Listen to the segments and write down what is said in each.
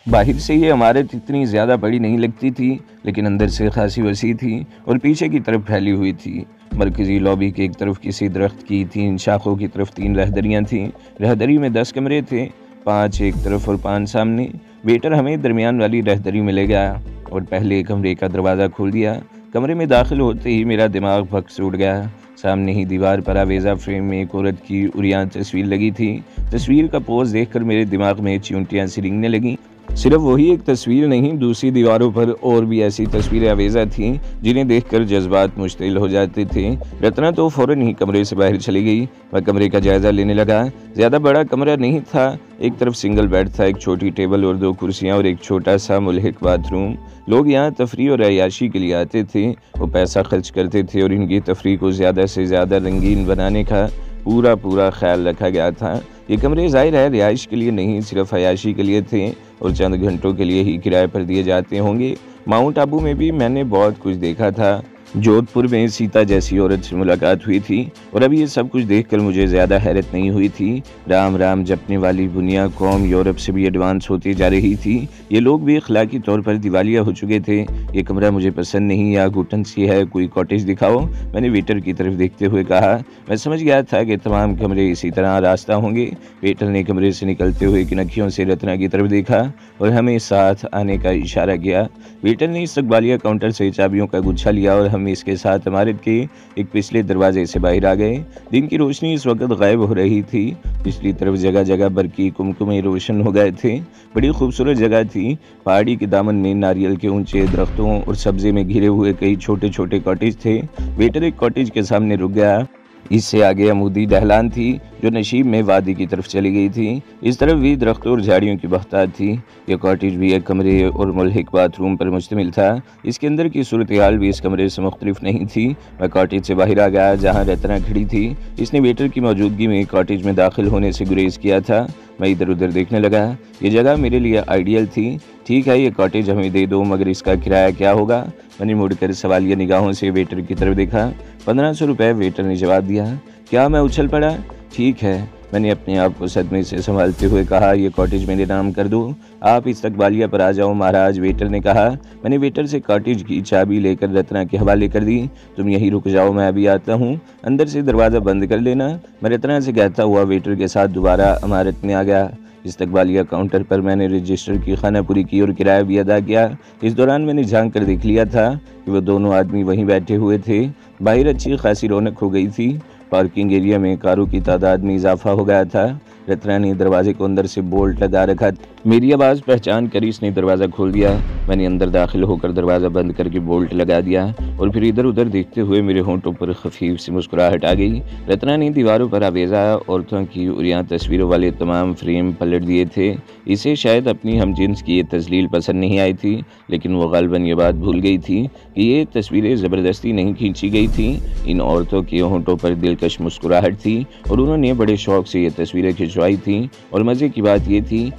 बाहर से ये इमारत इतनी ज़्यादा बड़ी नहीं लगती थी, लेकिन अंदर से खासी वसी थी और पीछे की तरफ फैली हुई थी। मरकज़ी लॉबी के एक तरफ किसी दरख्त की 3 शाखों की तरफ 3 रहदरियाँ थीं। रहदरी में 10 कमरे थे, 5 एक तरफ और 5 सामने। वेटर हमें दरमियान वाली रहदरी में ले गया और पहले कमरे का दरवाज़ा खोल दिया। कमरे में दाखिल होते ही मेरा दिमाग भग से उड़ गया। सामने ही दीवार पर आवेज़ा फ्रेम में एक औरत की उरियान तस्वीर लगी थी। तस्वीर का पोज देखकर मेरे दिमाग में चिमटियाँ सी रेंगने लगीं। सिर्फ वही एक तस्वीर नहीं, दूसरी दीवारों पर और भी ऐसी तस्वीरें आवेज़ा थीं जिन्हें देखकर जज्बात मुश्तिल हो जाते थे। रत्ना तो फ़ौरन ही कमरे से बाहर चली गई। मैं कमरे का जायज़ा लेने लगा। ज़्यादा बड़ा कमरा नहीं था। एक तरफ सिंगल बेड था, एक छोटी टेबल और 2 कुर्सियाँ और एक छोटा सा मुल्हिक बाथरूम। लोग यहाँ तफरीह और अय्याशी के लिए आते थे। वो पैसा खर्च करते थे और इनकी तफरीह को ज़्यादा से ज़्यादा रंगीन बनाने का पूरा ख्याल रखा गया था। ये कमरे ज़ाहिर है रिहाइश के लिए नहीं, सिर्फ अय्याशी के लिए थे और चंद घंटों के लिए ही किराए पर दिए जाते होंगे। माउंट आबू में भी मैंने बहुत कुछ देखा था। जोधपुर में सीता जैसी औरत से मुलाकात हुई थी और अभी ये सब कुछ देखकर मुझे ज़्यादा हैरत नहीं हुई थी। राम राम जपने वाली बुनिया कौम यूरोप से भी एडवांस होती जा रही थी। ये लोग भी अखलाकी तौर पर दिवालिया हो चुके थे। ये कमरा मुझे पसंद नहीं, या घुटन सी है, कोई कॉटेज दिखाओ, मैंने वेटर की तरफ देखते हुए कहा। मैं समझ गया था कि तमाम कमरे इसी तरह रास्ता होंगे। वेटर ने कमरे से निकलते हुए किनखियों से रत्ना की तरफ देखा और हमें साथ आने का इशारा किया। वेटर ने इस्तकबालिया काउंटर से चाबियों का गुच्छा लिया और हम इसके साथ इमारत के एक पिछले दरवाजे से बाहर आ गए। दिन की रोशनी इस वक्त गायब हो रही थी। पिछली तरफ जगह जगह बरकी कुमकुमे रोशन हो गए थे। बड़ी खूबसूरत जगह थी। पहाड़ी के दामन में नारियल के ऊंचे दरख्तों और सब्जे में घिरे हुए कई छोटे छोटे कॉटेज थे। वेटर एक कॉटेज के सामने रुक गया। इससे आगे अमूदी दहलान थी जो नशीब में वादी की तरफ चली गई थी। इस तरफ भी दरख्तों और झाड़ियों की बख्तार थी। यह कॉटेज भी एक कमरे और मुल्हिक बाथरूम पर मुश्तमिल था। इसके अंदर की सूरत हाल भी इस कमरे से मुख्तलिफ नहीं थी। मैं कॉटेज से बाहर आ गया जहाँ रत्ना खड़ी थी। इसने वेटर की मौजूदगी में कॉटेज में दाखिल होने से गुरेज किया था। मैं इधर उधर देखने लगा। ये जगह मेरे लिए आइडियल थी। ठीक है, ये कॉटेज हमें दे दो, मगर इसका किराया क्या होगा? मैंने मुड़कर सवालिया निगाहों से वेटर की तरफ देखा। 1500 रुपये, वेटर ने जवाब दिया। क्या? मैं उछल पड़ा। ठीक है, मैंने अपने आप को सदमे से संभालते हुए कहा। ये कॉटेज मेरे नाम कर दो, आप इस्तकबालिया पर आ जाओ महाराज, वेटर ने कहा। मैंने वेटर से कॉटेज की चाबी लेकर रत्ना के हवाले कर दी। तुम यहीं रुक जाओ, मैं अभी आता हूँ, अंदर से दरवाज़ा बंद कर लेना। मैं रत्ना से कहता हुआ वेटर के साथ दोबारा इमारत में आ गया। इस्तकबालिया काउंटर पर मैंने रजिस्टर की खाना पूरी की और किराया भी अदा किया। इस दौरान मैंने झांक कर देख लिया था कि वो दोनों आदमी वहीं बैठे हुए थे। बाहर अच्छी खासी रौनक हो गई थी। पार्किंग एरिया में कारों की तादाद में इजाफा हो गया था। रत्ना ने दरवाजे को अंदर से बोल्ट लगा रखा। मेरी आवाज़ पहचान कर इसने दरवाज़ा खोल दिया। मैंने अंदर दाखिल होकर दरवाज़ा बंद करके बोल्ट लगा दिया और फिर इधर उधर देखते हुए मेरे होंठों पर खफीफ सी मुस्कुराहट आ गई। रत्ना ने दीवारों पर आवेज़ा औरतों की उरियां तस्वीरों वाले तमाम फ्रेम पलट दिए थे। इसे शायद अपनी हमजिन्स की ये तस्लील पसंद नहीं आई थी, लेकिन वो गालिबन ये बात भूल गई थी कि ये तस्वीरें ज़बरदस्ती नहीं खींची गई थी। इन औरतों के होंठों पर दिलकश मुस्कुराहट थी और उन्होंने बड़े शौक़ से ये तस्वीरें खिंचवाई थी। और मज़े की बात ये थी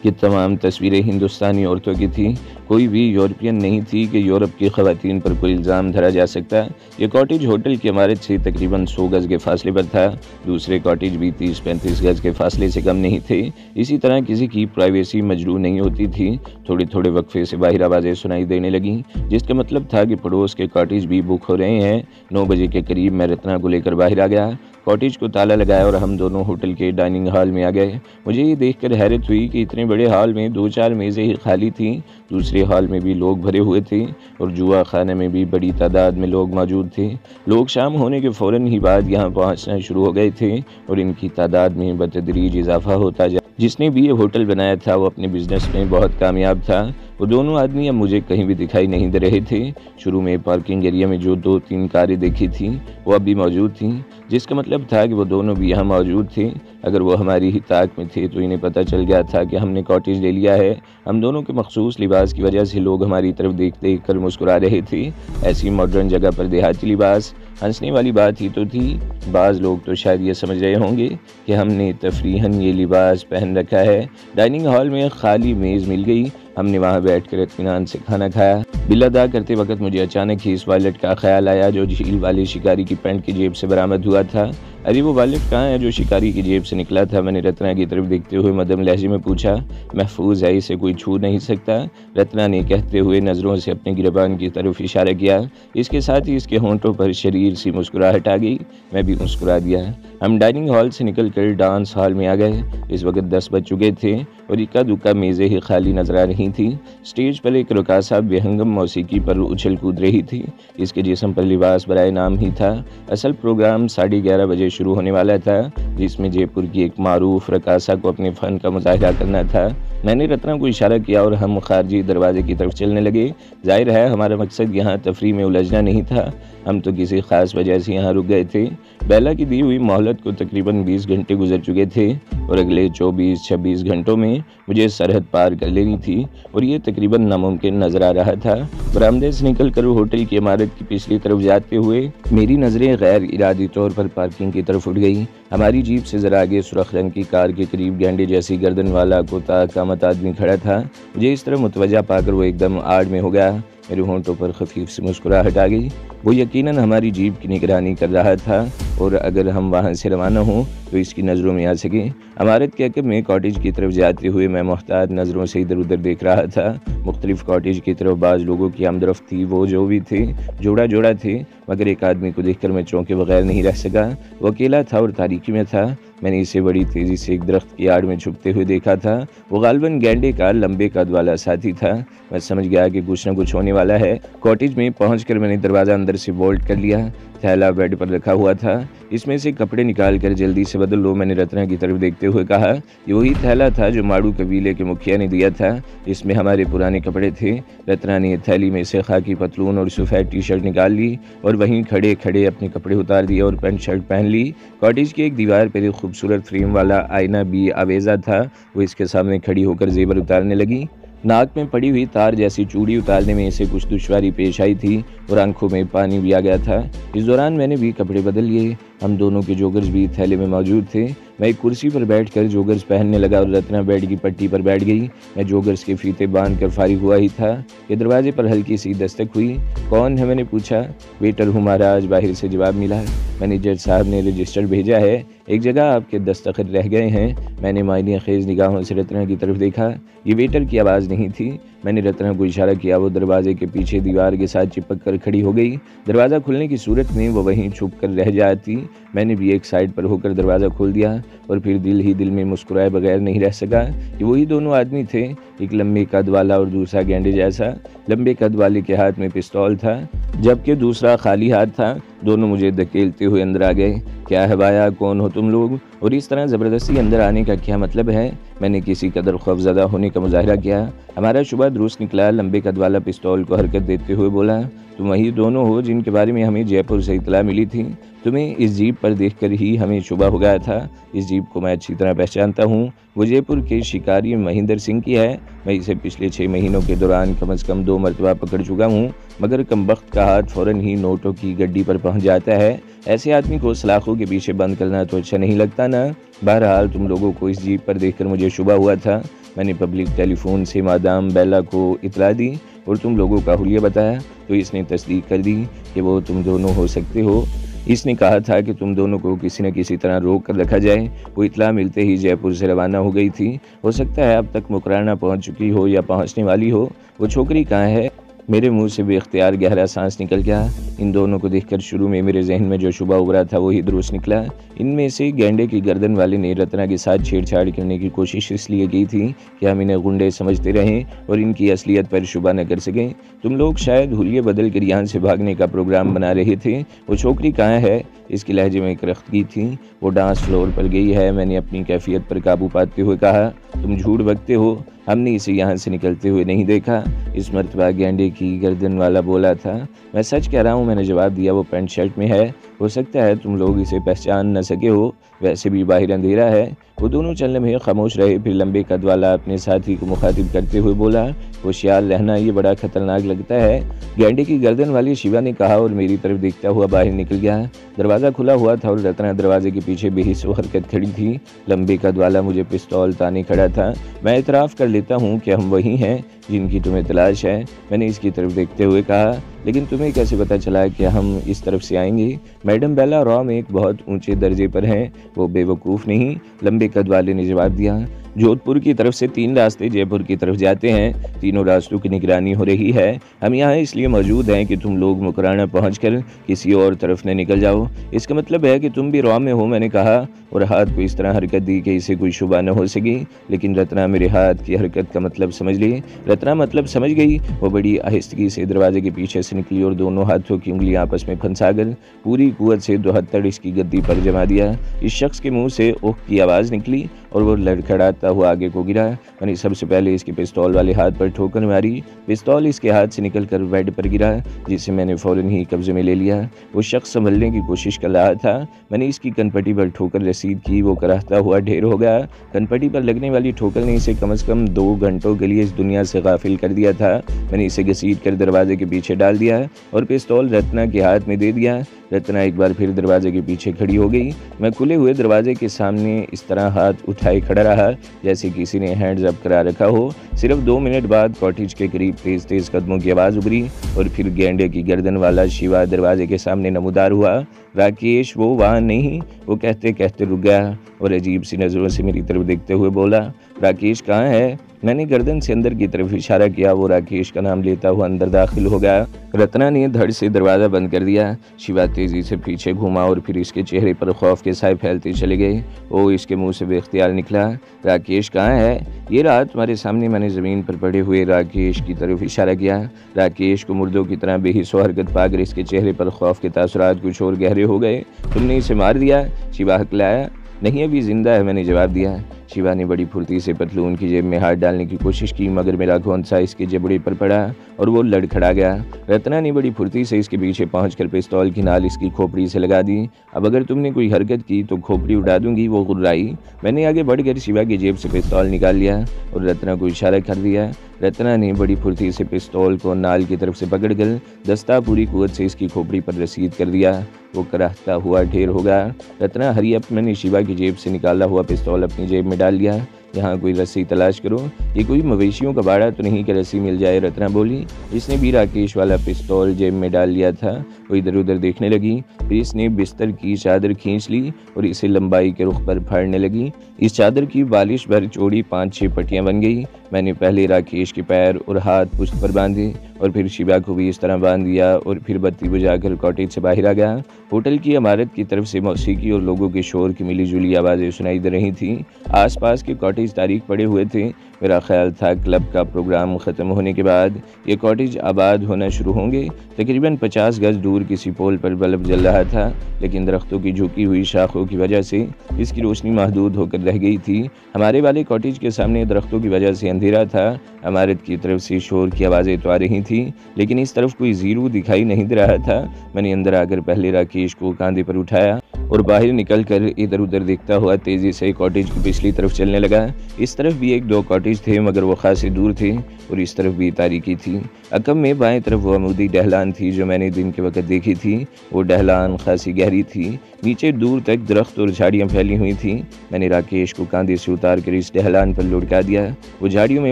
कि तमाम तस्वीरें हिंदुस्तानी औरतों की थी। कोई भी यूरोपियन नहीं थी कि यूरोप की ख़वातीन पर कोई इल्ज़ाम धरा जा सकता। ये कॉटेज होटल की इमारत से तकरीबन 100 गज़ के फासले पर था। दूसरे कॉटेज भी 30-35 गज़ के फासले से कम नहीं थे। इसी तरह किसी की प्राइवेसी मजरूह नहीं होती थी। थोड़े थोड़े वक्फे से बाहर आवाज़ें सुनाई देने लगीं, जिसका मतलब था कि पड़ोस के कॉटेज भी बुक हो रहे हैं। 9 बजे के करीब मैं रत्ना को लेकर बाहर आ गया। कॉटेज को ताला लगाया और हम दोनों होटल के डाइनिंग हॉल में आ गए। मुझे ये देखकर हैरत हुई कि इतने बड़े हॉल में 2-4 मेज़ें ही खाली थीं। दूसरे हॉल में भी लोग भरे हुए थे और जुआ खाने में भी बड़ी तादाद में लोग मौजूद थे। लोग शाम होने के फ़ौरन ही बाद यहाँ पहुँचना शुरू हो गए थे और इनकी तादाद में बतदरीज इजाफा होता जा। जिसने भी ये होटल बनाया था वो अपने बिजनेस में बहुत कामयाब था। वो दोनों आदमी अब मुझे कहीं भी दिखाई नहीं दे रहे थे। शुरू में पार्किंग एरिया में जो 2-3 कारें देखी थीं वो अब भी मौजूद थीं, जिसका मतलब था कि वो दोनों भी यहाँ मौजूद थे। अगर वो हमारी ही ताक में थे तो इन्हें पता चल गया था कि हमने कॉटेज ले लिया है। हम दोनों के मखसूस लिबास की वजह से लोग हमारी तरफ देख देख कर मुस्कुरा रहे थे। ऐसी मॉडर्न जगह पर देहाती लिबास हंसने वाली बात ही तो थी। बाज़ लोग तो शायद ये समझ रहे होंगे कि हमने तफरीहन ये लिबास पहन रखा है। डाइनिंग हॉल में खाली मेज़ मिल गई। हमने वहाँ बैठकर इत्मीनान से खाना खाया। बिल अदा करते वक्त मुझे अचानक ही इस वॉलेट का ख्याल आया जो झील वाले शिकारी की पैंट की जेब से बरामद हुआ था। अरे वो वालिद कहाँ है जो शिकारी की जेब से निकला था? मैंने रत्ना की तरफ देखते हुए मध्यम लहजे में पूछा। महफूज है, इसे कोई छू नहीं सकता, रत्ना ने कहते हुए नज़रों से अपने गिरबान की तरफ इशारा किया। इसके साथ ही इसके होंठों पर शरीर सी मुस्कुराहट आ गई। मैं भी मुस्कुरा दिया। हम डाइनिंग हॉल से निकलकर डांस हॉल में आ गए। इस वक्त 10 बज चुके थे और इक्का दुक्का मेज़ें ही खाली नजर आ रही थी। स्टेज पर एक रकासा बेहंगम मौसीकी पर उछल कूद रही थी। इसके जिस्म पर लिबास बराए नाम ही था। असल प्रोग्राम 11:30 बजे शुरू होने वाला था, जिसमें जयपुर की एक मारूफ रकासा को अपने फ़न का मुजाहिरा करना था। मैंने रत्ना को इशारा किया और हम खारजी दरवाजे की तरफ चलने लगे। जाहिर है हमारा मकसद यहाँ तफरी में उलझना नहीं था। हम तो किसी ख़ास वजह से यहाँ रुक गए थे। बेला की दी हुई मोहलत को तकरीबन 20 घंटे गुजर चुके थे और अगले 24-26 घंटों में मुझे सरहद पार कर लेनी थी और ये तकरीबन नामुमकिन नज़र आ रहा था। बरामदे से निकल कर होटल की इमारत की पिछली तरफ जाते हुए मेरी नज़रें गैर इरादी तौर पर पार्किंग की तरफ उठ गई। हमारी जीप से ज़रा आगे सुरख रंग की कार के करीब गेंडे जैसी गर्दन वाला कोता कामत आदमी खड़ा था। मुझे इस तरह मुतवज्जा पाकर वो एकदम आड़ में हो गया। मेरे होंठों पर खफीफ सी मुस्कुराहट आ गई। वो यकीनन हमारी जीप की निगरानी कर रहा था और अगर हम वहाँ से रवाना हों तो इसकी नज़रों में आ सके। इमारत के अकब में कॉटेज की तरफ जाते हुए मैं मोहतात नज़रों से इधर उधर देख रहा था। मुख्तलिफ कॉटेज की तरफ बाज़ लोगों की आमदरफ्त थी। वो जो भी थे जोड़ा जोड़ा थे, मगर एक आदमी को देखकर मैं चौंके बगैर नहीं रह सका। वो अकेला था और तारीकी में था। मैंने इसे बड़ी तेज़ी से एक दरख्त की आड़ में छुपते हुए देखा था। वो गालबन गेंडे का लंबे कद वाला साथी था। मैं समझ गया कि कुछ न कुछ होने वाला है। कॉटेज में पहुंचकर मैंने दरवाज़ा अंदर से बोल्ट कर लिया। थैला बेड पर रखा हुआ था। इसमें से कपड़े निकाल कर जल्दी से बदल लो, मैंने रत्ना की तरफ देखते हुए कहा। ये वही थैला था जो माड़ू कबीले के मुखिया ने दिया था। इसमें हमारे पुराने कपड़े थे। रत्ना ने थैली में से खाकी पतलून और सफ़ेद टी शर्ट निकाल ली और वहीं खड़े खड़े अपने कपड़े उतार दिए और पैंट शर्ट पहन ली। कॉटेज की एक दीवार पर एक खूबसूरत फ्रेम वाला आईना भी आवेजा था। वो इसके सामने खड़ी होकर जेवर उतारने लगी। नाक में पड़ी हुई तार जैसी चूड़ी उतारने में इसे कुछ दुश्वारी पेश आई थी और आंखों में पानी भी आ गया था। इस दौरान मैंने भी कपड़े बदल लिए। हम दोनों के जोगर्स भी थैले में मौजूद थे। मैं एक कुर्सी पर बैठकर जोगर्स पहनने लगा और रत्ना बेड की पट्टी पर बैठ गई। मैं जोगर्स के फीते बांध कर फारिग हुआ ही था कि दरवाजे पर हल्की सी दस्तक हुई। कौन है, मैंने पूछा। वेटर हूँ महाराज, बाहर से जवाब मिला। मैनेजर साहब ने रजिस्टर भेजा है, एक जगह आपके दस्तखत रह गए हैं। मैंने मायने खेज निगाहों से रत्ना की तरफ देखा। ये वेटर की आवाज़ नहीं थी। मैंने रत्ना को इशारा किया। वो दरवाजे के पीछे दीवार के साथ चिपक कर खड़ी हो गई। दरवाज़ा खुलने की सूरत में वो वहीं छुप कर रह जाती। मैंने भी एक साइड पर होकर दरवाज़ा खोल दिया और फिर दिल ही दिल में मुस्कुराए बगैर नहीं रह सका कि वही दोनों आदमी थे, एक लंबे कद वाला और दूसरा गेंडे जैसा। लंबे कद वाले के हाथ में पिस्तौल था जबकि दूसरा खाली हाथ था। दोनों मुझे धकेलते हुए अंदर आ गए। क्या है भाया, कौन हो तुम लोग और इस तरह ज़बरदस्ती अंदर आने का क्या मतलब है? मैंने किसी कदर खौफज़दा होने का मुजाहिरा किया। हमारा शुबा दुरुस्त निकला। लंबे कद वाला पिस्तौल को हरकत देते हुए बोला, तुम वही दोनों हो जिनके बारे में हमें जयपुर से इतला मिली थी। तुम्हें इस जीप पर देखकर ही हमें शुबा हो गया था। इस जीप को मैं अच्छी तरह पहचानता हूँ। वो जयपुर के शिकारी महेंद्र सिंह की है। मैं इसे पिछले 6 महीनों के दौरान कम से कम 2 मरतबा पकड़ चुका हूँ, मगर कमबख्त का हाथ फ़ौरन ही नोटों की गड्डी पर पहुँच जाता है। ऐसे आदमी को सलाखों के पीछे बंद करना तो अच्छा नहीं लगता ना। बहरहाल तुम लोगों को इस जीप पर देखकर मुझे शुबा हुआ था। मैंने पब्लिक टेलीफोन से मादाम बेला को इतला दी और तुम लोगों का हुलिया बताया तो इसने तस्दीक कर दी कि वो तुम दोनों हो सकते हो। इसने कहा था कि तुम दोनों को किसी न किसी तरह रोक कर रखा जाए। वो इतला मिलते ही जयपुर से रवाना हो गई थी। हो सकता है अब तक मुकराना पहुंच चुकी हो या पहुंचने वाली हो। वो छोकरी कहाँ है? मेरे मुंह से बेख्तियार गहरा सांस निकल गया। इन दोनों को देखकर शुरू में मेरे जहन में जो शुबा उभरा था वही दुरुस्त निकला। इनमें से गेंडे की गर्दन वाले ने रत्ना के साथ छेड़छाड़ करने की कोशिश इसलिए की थी कि हम इन्हें गुंडे समझते रहें और इनकी असलियत पर शुबा न कर सकें। तुम लोग शायद हुलिये बदल कर यहाँ से भागने का प्रोग्राम बना रहे थे। वो छोकरी कहाँ है? इसके लहजे में करख्तगी थी। वो डांस फ्लोर पर गई है, मैंने अपनी कैफियत पर काबू पाते हुए कहा। तुम झूठ बकते हो, हमने इसे यहाँ से निकलते हुए नहीं देखा। इस मर्तबा गेंडे की गर्दन वाला बोला था। मैं सच कह रहा हूँ, मैंने जवाब दिया। वो पैंट शर्ट में है। हो सकता है तुम लोग इसे पहचान न सके हो, वैसे भी बाहर अंधेरा है। वो दोनों चंद लम्हे खामोश रहे, फिर लंबे कद वाला अपने साथी को मुखातिब करते हुए बोला, होशियार रहना, ये बड़ा खतरनाक लगता है। गैंडे की गर्दन वाली शिवा ने कहा और मेरी तरफ देखता हुआ बाहर निकल गया। दरवाज़ा खुला हुआ था और रत्ना दरवाजे के पीछे बेहिस हरकत खड़ी थी। लंबे कद वाला मुझे पिस्तौल ताने खड़ा था। मैं इतराफ़ कर लेता हूँ कि हम वही हैं जिनकी तुम्हें तलाश है, मैंने इसकी तरफ देखते हुए कहा। लेकिन तुम्हें कैसे पता चला कि हम इस तरफ से आएंगे? मैडम बेला रॉम एक बहुत ऊंचे दर्जे पर हैं, वो बेवकूफ़ नहीं, लंबे कद वाले ने जवाब दिया। जोधपुर की तरफ से 3 रास्ते जयपुर की तरफ जाते हैं, तीनों रास्तों की निगरानी हो रही है। हम यहाँ इसलिए मौजूद हैं कि तुम लोग मुकराना पहुँचकर किसी और तरफ न निकल जाओ। इसका मतलब है कि तुम भी रॉ में हो, मैंने कहा और हाथ को इस तरह हरकत दी कि इसे कोई शुबा न हो सकी। लेकिन रत्ना मेरे हाथ की हरकत का मतलब समझ ली। रत्ना मतलब समझ गई। वो बड़ी आहिस्तगी से दरवाजे के पीछे से निकली और दोनों हाथों की उंगलियां आपस में फंसाकर पूरी कुव्वत से 72 इसकी गद्दी पर जमा दिया। इस शख्स के मुंह से ओह की आवाज़ निकली और वो लड़खड़ाता हुआ आगे को गिरा। मैंने सबसे पहले इसके पिस्तौल वाले हाथ पर ठोकर मारी। पिस्तौल इसके हाथ से निकलकर बेड पर गिरा, जिसे मैंने फौरन ही कब्जे में ले लिया। वो शख्स संभलने की कोशिश कर रहा था। मैंने इसकी कनपट्टी पर ठोकर रसीद की। वो कराहता हुआ ढेर हो गया। कनपट्टी पर लगने वाली ठोकर ने इसे कम से कम 2 घंटों के लिए इस दुनिया से गाफिल कर दिया था। मैंने इसे घसीट कर दरवाजे के पीछे डाल दिया और पिस्तौल रत्ना के हाथ में दे दिया। रत्ना एक बार फिर दरवाजे के पीछे खड़ी हो गई। मैं खुले हुए दरवाजे के सामने इस तरह हाथ उठाए खड़ा रहा जैसे किसी ने हैंड्स अप करा रखा हो। सिर्फ 2 मिनट बाद कॉटेज के करीब तेज तेज कदमों की आवाज़ उभरी और फिर गेंडे की गर्दन वाला शिवा दरवाजे के सामने नमूदार हुआ। राकेश वो वहाँ नहीं, वो कहते कहते रुक गया और अजीब सी नज़रों से मेरी तरफ देखते हुए बोला, राकेश कहाँ है? मैंने गर्दन से अंदर की तरफ इशारा किया। वो राकेश का नाम लेता हुआ अंदर दाखिल हो गया। रत्ना ने धड़ से दरवाज़ा बंद कर दिया। शिवा तेजी से पीछे घूमा और फिर इसके चेहरे पर खौफ के साए फैलते चले गए। वो इसके मुंह से बेख्तियार निकला, राकेश कहाँ है? ये रहा तुम्हारे सामने। मैंने ज़मीन पर पड़े हुए राकेश की तरफ इशारा किया। राकेश को मुर्दों की तरह बेहिस्सो हरकत पाकर इसके चेहरे पर खौफ के तासुरात कुछ और गहरे हो गए। तुमने इसे मार दिया? शिवा हकलाया। नहीं, अभी जिंदा है, मैंने जवाब दिया। शिवा ने बड़ी फुर्ती से पतलून की जेब में हाथ डालने की कोशिश की, मगर मेरा घोंसा इसके जबड़े पर पड़ा और वो लड़खड़ा गया। रत्ना ने बड़ी फुर्ती से इसके पीछे पहुंचकर पिस्तौल की नाल इसकी खोपड़ी से लगा दी। अब अगर तुमने कोई हरकत की तो खोपड़ी उड़ा दूंगी, वो गुर्राई। मैंने आगे बढ़कर शिवा की जेब से पिस्तौल निकाल लिया और रत्ना को इशारा कर दिया। रत्ना ने बड़ी फुर्ती से पिस्तौल को नाल की तरफ से पकड़कर दस्ता पूरी कुव्वत से इसकी खोपड़ी पर रसीद कर दिया। वो कराहता हुआ ढेर हो गया। रत्ना हरी अप, मैंने शिवा की जेब से निकाला हुआ पिस्तौल अपनी जेब में डाल लिया। यहाँ कोई रस्सी तलाश करो, ये कोई मवेशियों का बाड़ा तो नहीं कि रस्सी मिल जाए, रत्ना बोली। इसने भी राकेश वाला पिस्तौल जेब में डाल लिया था। वो इधर उधर देखने लगी, फिर इसने बिस्तर की चादर खींच ली और इसे लंबाई के रुख पर फाड़ने लगी। इस चादर की बालिश भर चौड़ी 5-6 पट्टियां बन गई। मैंने पहले राकेश के पैर और हाथ पुश्त पर बांधे और फिर शिवा को भी इस तरह बांध दिया और फिर बत्ती बुझाकर कॉटेज से बाहर आ गया। होटल की इमारत की तरफ से मौसीकी और लोगों के शोर की मिली जुली आवाज़ें सुनाई दे रही थीं। आसपास के कॉटेज तारीख पड़े हुए थे। मेरा ख्याल था क्लब का प्रोग्राम ख़त्म होने के बाद ये कॉटेज आबाद होना शुरू होंगे। तकरीबन 50 गज दूर किसी पोल पर बल्ब जल रहा था, लेकिन दरख्तों की झुकी हुई शाखों की वजह से इसकी रोशनी महदूद होकर रह गई थी। हमारे वाले कॉटेज के सामने दरख्तों की वजह से अंधेरा था। इमारत की तरफ से शोर की आवाज़ें तो आ रही थीं, लेकिन इस तरफ कोई जीरू दिखाई नहीं दे रहा था। मैंने अंदर आकर पहले राकेश को कांधे पर उठाया और बाहर निकलकर इधर उधर देखता हुआ तेज़ी से कॉटेज की पिछली तरफ चलने लगा। इस तरफ भी 1-2 कॉटेज थे, मगर वो खासे दूर थे और इस तरफ भी तारीकी थी। अकब में बाएं तरफ वो अमूदी ढलान थी जो मैंने दिन के वक्त देखी थी। वो ढलान खासी गहरी थी, नीचे दूर तक दरख्त और झाड़ियाँ फैली हुई थीं। मैंने राकेश को कांधे से उतार कर इस ढलान पर लुढ़का दिया। वो झाड़ियों में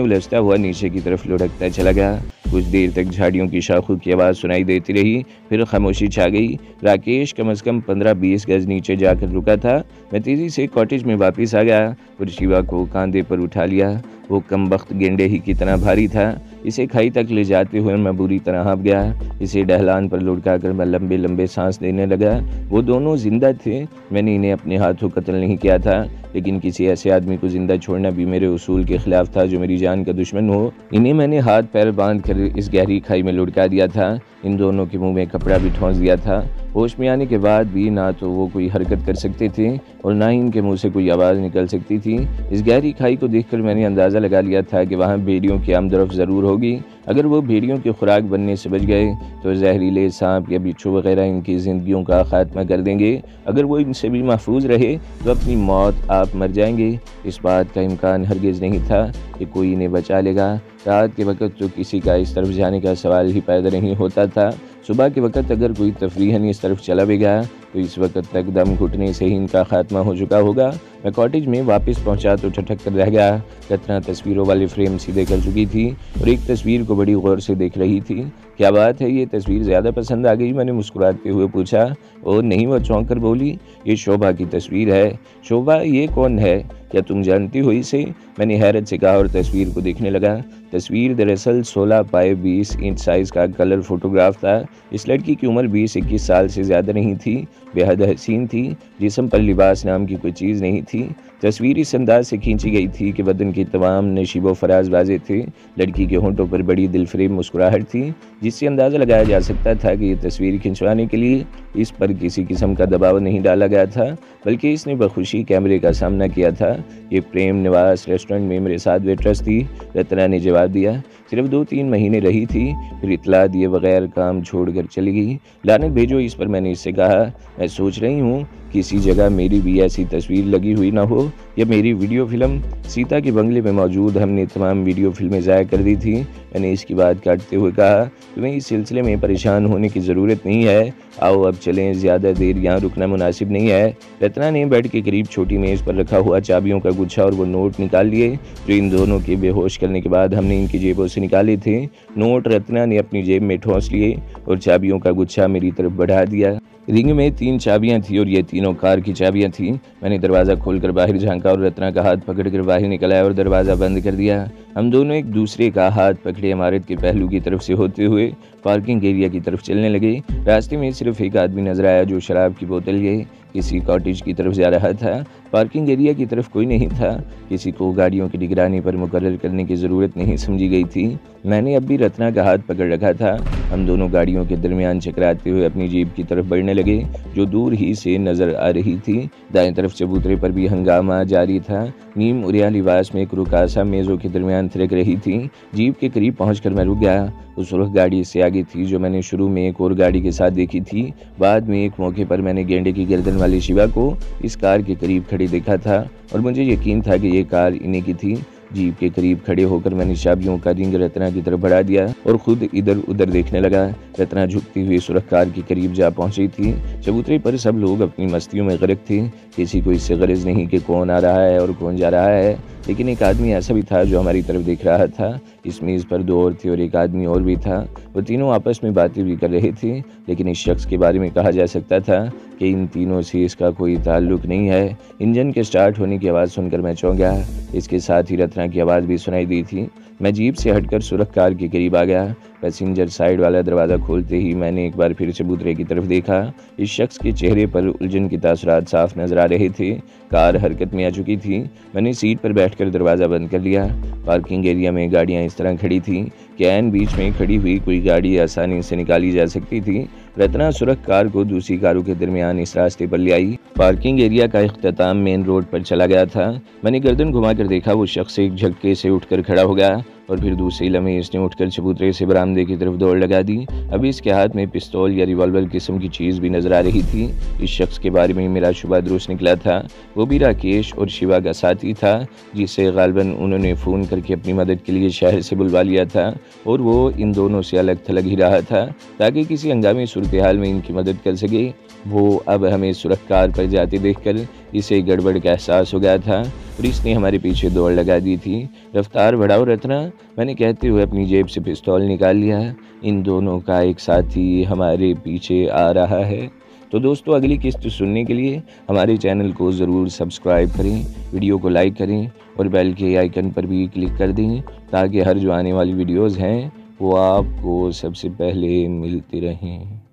उलझता हुआ नीचे की तरफ लुढ़कता चला गया। कुछ देर तक झाड़ियों की शाखों की आवाज़ सुनाई देती रही, फिर खामोशी छा गई। राकेश कम से कम 15-20 गज नीचे जाकर रुका था। मैं तेज़ी से कॉटेज में वापस आ गया और शिवा को कांधे पर उठा लिया। वो कमबख्त गेंडे ही की तरह भारी था। इसे खाई तक ले जाते हुए मैं बुरी तरह हाँप गया। इसे ढलान पर लुढ़का कर मैं लंबे लंबे सांस देने लगा। वो दोनों जिंदा थे। मैंने इन्हें अपने हाथों कत्ल नहीं किया था, लेकिन किसी ऐसे आदमी को जिंदा छोड़ना भी मेरे उसूल के खिलाफ था जो मेरी जान का दुश्मन हो। इन्हें मैंने हाथ पैर बांध कर इस गहरी खाई में लुढ़का दिया था। इन दोनों के मुंह में कपड़ा भी ठोंस दिया था। होश में आने के बाद भी ना तो वो कोई हरकत कर सकते थे और ना ही इनके मुंह से कोई आवाज़ निकल सकती थी। इस गहरी खाई को देखकर मैंने अंदाज़ा लगा लिया था कि वहाँ बेड़ियों की आमदरफ ज़रूर होगी। अगर वो भेड़ियों की खुराक बनने से बच गए तो जहरीले सांप या बिच्छू वगैरह इनकी ज़िंदगियों का खात्मा कर देंगे। अगर वो इनसे भी महफूज रहे तो अपनी मौत आप मर जाएंगे। इस बात का इम्कान हरगिज़ नहीं था कि कोई इन्हें बचा लेगा। रात के वक्त तो किसी का इस तरफ जाने का सवाल ही पैदा नहीं होता था। सुबह के वक्त अगर कोई तफरीहन इस तरफ चला भी गया तो इस वक्त तक दम घुटने से ही इनका खात्मा हो चुका होगा। मैं कॉटेज में वापस पहुंचा तो ठठक कर रह गया। रत्ना तस्वीरों वाले फ्रेम सीधे कर चुकी थी और एक तस्वीर को बड़ी गौर से देख रही थी। क्या बात है, ये तस्वीर ज़्यादा पसंद आ गई? मैंने मुस्कुराते हुए पूछा। और नहीं, वह चौंक कर बोली, ये शोभा की तस्वीर है। शोभा? ये कौन है? क्या तुम जानती हो इसे? मैंने हैरत से कहा और तस्वीर को देखने लगा। तस्वीर दरअसल 16 बाय 20 इंच साइज़ का कलर फोटोग्राफ था। इस लड़की की उम्र 20-21 साल से ज़्यादा नहीं थी। बेहद हसीन थी। जिस्म पर लिबास नाम की कोई चीज़ नहीं थी। तस्वीर इस अंदाज से खींची गई थी कि बदन के तमाम नशीबो फराज वाजे थे। लड़की के होंठों पर बड़ी दिलफरेब मुस्कुराहट थी, जिससे अंदाज़ा लगाया जा सकता था कि ये तस्वीर खिंचवाने के लिए इस पर किसी किस्म का दबाव नहीं डाला गया था, बल्कि इसने बखुशी कैमरे का सामना किया था। ये प्रेम निवास रेस्टोरेंट में मेरे साथ वेट्रेस थी। रत्ना ने जवाब दिया। सिर्फ 2-3 महीने रही थी, फिर इतला दिए बगैर काम छोड़कर चली गई। लानत भेजो इस पर, मैंने इससे कहा। मैं सोच रही हूँ किसी जगह मेरी भी ऐसी तस्वीर लगी हुई ना हो, या मेरी वीडियो फिल्म सीता के बंगले में मौजूद हमने तमाम वीडियो फिल्में ज़ाया कर दी थी। मैंने इसकी बात काटते हुए कहा, तुम्हें इस सिलसिले में परेशान होने की ज़रूरत नहीं है। आओ अब चलें, ज़्यादा देर यहाँ रुकना मुनासिब नहीं है। रत्ना ने बेड के करीब छोटी मेज़ पर रखा हुआ चाबियों का गुच्छा और वो नोट निकाल लिए जो इन दोनों के बेहोश करने के बाद हमने इनकी जेबों से निकाले थे। नोट रत्ना ने अपनी जेब में ठोंस लिए और चाबियों का गुच्छा मेरी तरफ बढ़ा दिया। रिंग में 3 चाबियां थी और ये तीनों कार की चाबियां थीं। मैंने दरवाज़ा खोलकर बाहर झांका और रत्ना का हाथ पकड़कर बाहर निकल आया और दरवाज़ा बंद कर दिया। हम दोनों एक दूसरे का हाथ पकड़े इमारत के पहलू की तरफ से होते हुए पार्किंग एरिया की तरफ चलने लगे। रास्ते में सिर्फ एक आदमी नजर आया जो शराब की बोतल लिए किसी कॉटेज की तरफ जा रहा था। पार्किंग एरिया की तरफ कोई नहीं था। किसी को गाड़ियों की निगरानी पर मुकर्रर करने की ज़रूरत नहीं समझी गई थी। मैंने अब भी रत्ना का हाथ पकड़ रखा था। हम दोनों गाड़ियों के दरमियान चकराते हुए अपनी जीप की तरफ बढ़ने लगे जो दूर ही से नज़र आ रही थी। दाएं तरफ चबूतरे पर भी हंगामा जारी था। नीम उरिया लिबास में एक रुकासा मेज़ों के दरमियान थिरक रही थी। जीप के करीब पहुंचकर मैं रुक गया। उस सुर्ख गाड़ी से आगे थी जो मैंने शुरू में एक और गाड़ी के साथ देखी थी। बाद में एक मौके पर मैंने गेंडे की गर्दन वाली शिवा को इस कार के करीब खड़ी देखा था और मुझे यकीन था कि ये कार इन्हीं की थी। जीप के करीब खड़े होकर मैंने चाबियों का रिंग रत्ना की तरफ बढ़ा दिया और खुद इधर उधर देखने लगा। रत्ना झुकती हुई सुरख कार के करीब जा पहुंची थी। चबूतरे पर सब लोग अपनी मस्तियों में गर्क थे। किसी को इससे गरज नहीं कि कौन आ रहा है और कौन जा रहा है, लेकिन एक आदमी ऐसा भी था जो हमारी तरफ देख रहा था। इस मेज़ पर 2 और थे और एक आदमी और भी था। वो तीनों आपस में बातें भी कर रहे थे, लेकिन इस शख्स के बारे में कहा जा सकता था कि इन तीनों से इसका कोई ताल्लुक नहीं है। इंजन के स्टार्ट होने की आवाज़ सुनकर मैं चौंक गया। इसके साथ ही रत्ना की आवाज़ भी सुनाई दी थी। मैं जीप से हटकर सुरख कार के करीब आ गया। पैसेंजर साइड वाला दरवाज़ा खोलते ही मैंने एक बार फिर चबूतरे की तरफ देखा। इस शख्स के चेहरे पर उलझन के तासुरात साफ नजर आ रहे थे। कार हरकत में आ चुकी थी। मैंने सीट पर बैठकर दरवाज़ा बंद कर लिया। पार्किंग एरिया में गाड़ियां इस तरह खड़ी थीं कि ऐन बीच में खड़ी हुई कोई गाड़ी आसानी से निकाली जा सकती थी। रत्ना सुरख कार को दूसरी कारों के दरमियान इस रास्ते पर ले आई। पार्किंग एरिया का इख्तिताम मेन रोड पर चला गया था। मैंने गर्दन घुमाकर देखा, वो शख्स एक झटके से उठकर खड़ा हो गया और फिर दूसरे लम्हे इसने उठकर चबूतरे से बरामदे की तरफ दौड़ लगा दी। अभी इसके हाथ में पिस्तौल या रिवॉल्वर किस्म की चीज़ भी नजर आ रही थी। इस शख्स के बारे में मेरा शुबा दुरुस्त निकला था। वो भी राकेश और शिवा का साथी था, जिसे गालिबन उन्होंने फ़ोन करके अपनी मदद के लिए शहर से बुलवा लिया था और वो इन दोनों से अलग थलग ही रहा था ताकि किसी हंगामी सूरत हाल में इनकी मदद कर सके। वो अब हमें सुरख कार पर जाते देखकर इसे गड़बड़ का एहसास हो गया था और इसने हमारे पीछे दौड़ लगा दी थी। रफ्तार बढ़ाओ रत्ना, मैंने कहते हुए अपनी जेब से पिस्तौल निकाल लिया। इन दोनों का एक साथी हमारे पीछे आ रहा है। तो दोस्तों, अगली किस्त सुनने के लिए हमारे चैनल को ज़रूर सब्सक्राइब करें, वीडियो को लाइक करें और बेल के आइकन पर भी क्लिक कर दें ताकि हर जो आने वाली वीडियोज़ हैं वो आपको सबसे पहले मिलती रहें।